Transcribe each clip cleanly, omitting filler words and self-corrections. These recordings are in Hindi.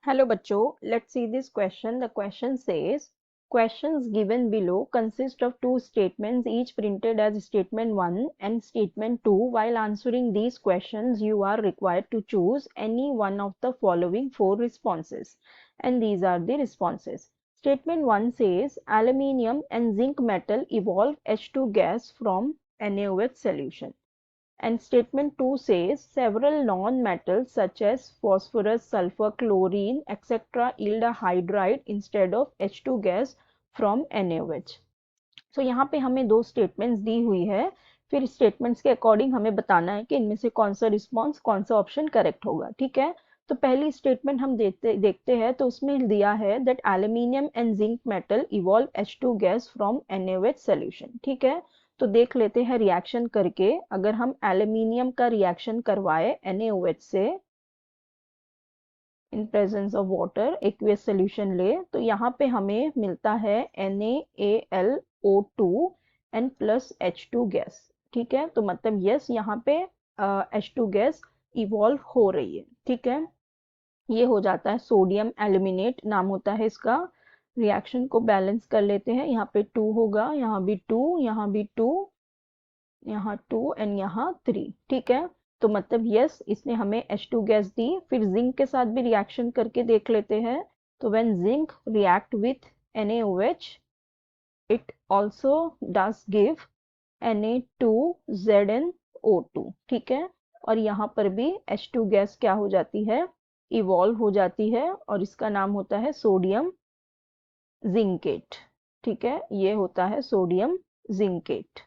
Hello bachcho, let's see this question. The question says, questions given below consist of two statements each printed as statement 1 and statement 2. While answering these questions, you are required to choose any one of the following four responses. And these are the responses. Statement 1 says, aluminium and zinc metal evolve H2 gas from NaOH solution. And statement 2 says several non-metals such as phosphorus, sulfur, chlorine, etc. yield a hydride instead of H2 gas from NaOH. So यहाँ पे हमें दो स्टेटमेंट्स दी हुई है, फिर स्टेटमेंट्स के अकॉर्डिंग हमें बताना है कि इनमें से कौन सा रिस्पॉन्स कौन सा ऑप्शन करेक्ट होगा। ठीक है, तो पहली स्टेटमेंट हम देखते हैं तो उसमें दिया है that aluminium and zinc metal evolve H2 gas from NaOH solution. ठीक है, तो देख लेते हैं रिएक्शन करके। अगर हम एल्यूमिनियम का रिएक्शन करवाए NaOH से in presence of water, aqueous solution ले, तो यहाँ पे हमें मिलता है NaAlO2 and plus H2 gas. ठीक है, तो मतलब यस यहाँ पे H2 गैस इवॉल्व हो रही है। ठीक है, ये हो जाता है सोडियम एल्यूमिनेट नाम होता है इसका। रिएक्शन को बैलेंस कर लेते हैं, यहाँ पे 2 होगा, यहाँ भी 2, यहाँ भी 2, यहाँ 2 एंड यहाँ 3। ठीक है, तो मतलब यस इसने हमें H2 गैस दी। फिर जिंक के साथ भी रिएक्शन करके देख लेते हैं, तो when zinc react with NaOH it also does give Na2ZnO2। ठीक है, और यहाँ पर भी H2 गैस क्या हो जाती है, इवॉल्व हो जाती है, और इसका नाम होता है सोडियम जिंकेट। ठीक है, ये होता है सोडियम जिंकेट।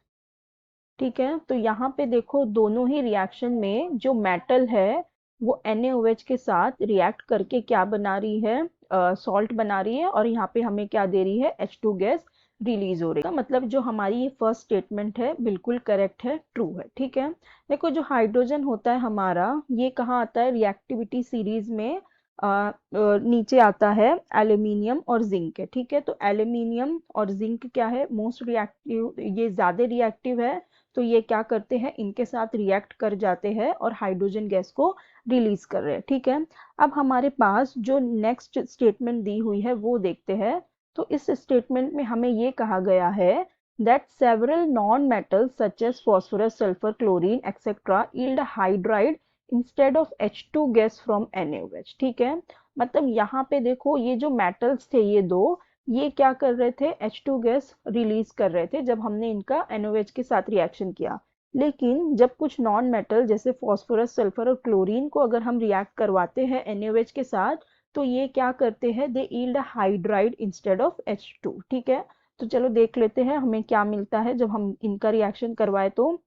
ठीक है, तो यहाँ पे देखो दोनों ही रिएक्शन में जो मेटल है वो NaOH के साथ रिएक्ट करके क्या बना रही है, सॉल्ट बना रही है, और यहाँ पे हमें क्या दे रही है, H2 गैस रिलीज हो रही है। मतलब जो हमारी ये फर्स्ट स्टेटमेंट है बिल्कुल करेक्ट है, ट्रू है। ठीक है, देखो जो हाइड्रोजन होता है हमारा, ये कहाँ आता है रिएक्टिविटी सीरीज में, नीचे आता है एल्यूमिनियम और जिंक है। ठीक है, तो एल्यूमिनियम और जिंक क्या है, मोस्ट रिएक्टिव, ये ज्यादा रिएक्टिव है, तो ये क्या करते हैं, इनके साथ रिएक्ट कर जाते हैं और हाइड्रोजन गैस को रिलीज कर रहे हैं। ठीक है, अब हमारे पास जो नेक्स्ट स्टेटमेंट दी हुई है वो देखते हैं। तो इस स्टेटमेंट में हमें ये कहा गया है that several non-metals such as phosphorus, sulfur, chlorine, etc. yield hydride instead of H2 gas from NaOH। ठीक है, मतलब यहाँ पे देखो ये जो मेटल्स थे ये दो, ये क्या कर रहे थे, H2 गैस रिलीज कर रहे थे जब हमने इनका NaOH के साथ रिएक्शन किया। लेकिन जब कुछ नॉन मेटल जैसे फॉस्फोरस, सल्फर और क्लोरीन को अगर हम रिएक्ट करवाते हैं NaOH के साथ, तो ये क्या करते हैं, they yield hydride instead of H2। ठीक है, तो चलो देख लेते हैं हमें क्या मिलता है जब हम इनका रिएक्शन करवाए। तो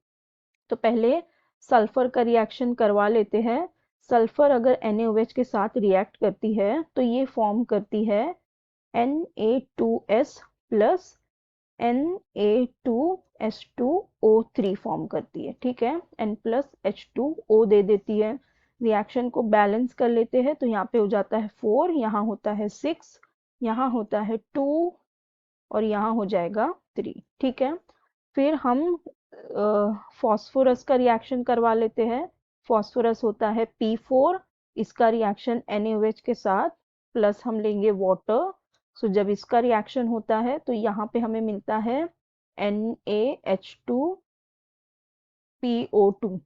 पहले सल्फर का रिएक्शन करवा लेते हैं। सल्फर अगर NaOH के साथ रिएक्ट करती है तो ये फॉर्म करती है Na2S प्लस Na2S2O3 फॉर्म करती है। ठीक है, N प्लस H2O दे देती है। रिएक्शन को बैलेंस कर लेते हैं, तो यहाँ पे हो जाता है 4, यहाँ होता है 6, यहाँ होता है 2, और यहाँ हो जाएगा 3। ठीक है, फिर हम फॉस्फोरस का रिएक्शन करवा लेते हैं। फॉस्फोरस होता है P4, इसका रिएक्शन NaOH के साथ, प्लस हम लेंगे वाटर। सो जब इसका रिएक्शन होता है तो यहाँ पे हमें मिलता है NaH2PO2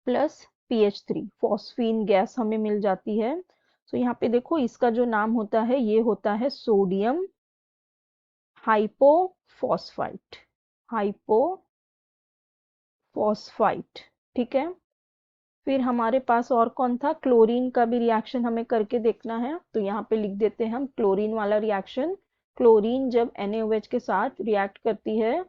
plus PH3, phosphine gas हमें मिल जाती है। सो यहाँ पे देखो इसका जो नाम होता है ये होता है सोडियम हाइपोफॉस्फाइट, हाइपोफॉस्फाइट। ठीक है, फिर हमारे पास और कौन था, क्लोरीन का भी रिएक्शन हमें करके देखना है, तो यहाँ पे लिख देते हैं हम क्लोरीन वाला रिएक्शन। क्लोरीन जब NaOH के साथ रिएक्ट करती है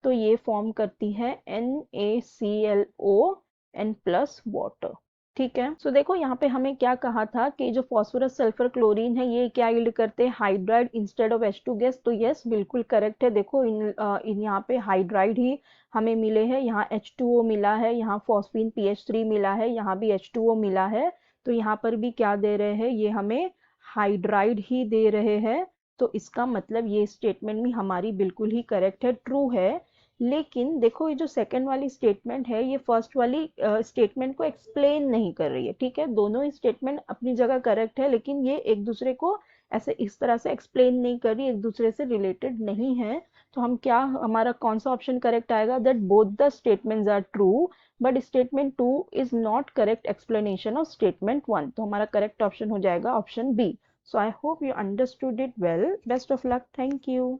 तो ये फॉर्म करती है NaClO एन प्लस वाटर। ठीक है, सो देखो यहाँ पे हमें क्या कहा था कि जो फॉस्फोरस, सल्फर, क्लोरीन है ये क्या यील्ड करते हैं, hydride instead of H2 gas. तो यस बिल्कुल करेक्ट है। देखो इन यहाँ पे हाइड्राइड ही हमें मिले हैं, यहाँ H2O मिला है, यहाँ फॉस्फीन PH3 मिला है, यहाँ भी H2O मिला है, तो यहाँ पर भी क्या दे रहे हैं, ये हमें हाइड्राइड ही दे रहे हैं। तो इसका मतलब ये स्टेटमेंट भी हमारी बिल्कुल ही करेक्ट है, ट्रू है, लेकिन देखो ये जो सेकंड वाली स्टेटमेंट है ये फर्स्ट वाली स्टेटमेंट को एक्सप्लेन नहीं कर रही है, ठीक है। दोनों ही स्टेटमेंट अपनी जगह करेक्ट है, लेकिन ये एक दूसरे को ऐसे इस तरह से एक्सप्लेन नहीं कर रही, एक दूसरे से रिलेटेड नहीं है। तो हम क्या, हमारा कौन सा ऑप्शन करेक्ट आएगा, that both the statements are true but statement 2 is not correct explanation of statement 1। तो हमारा करेक्ट ऑप्शन हो जाएगा option b. So I hope you understood it well. Best of luck. Thank you.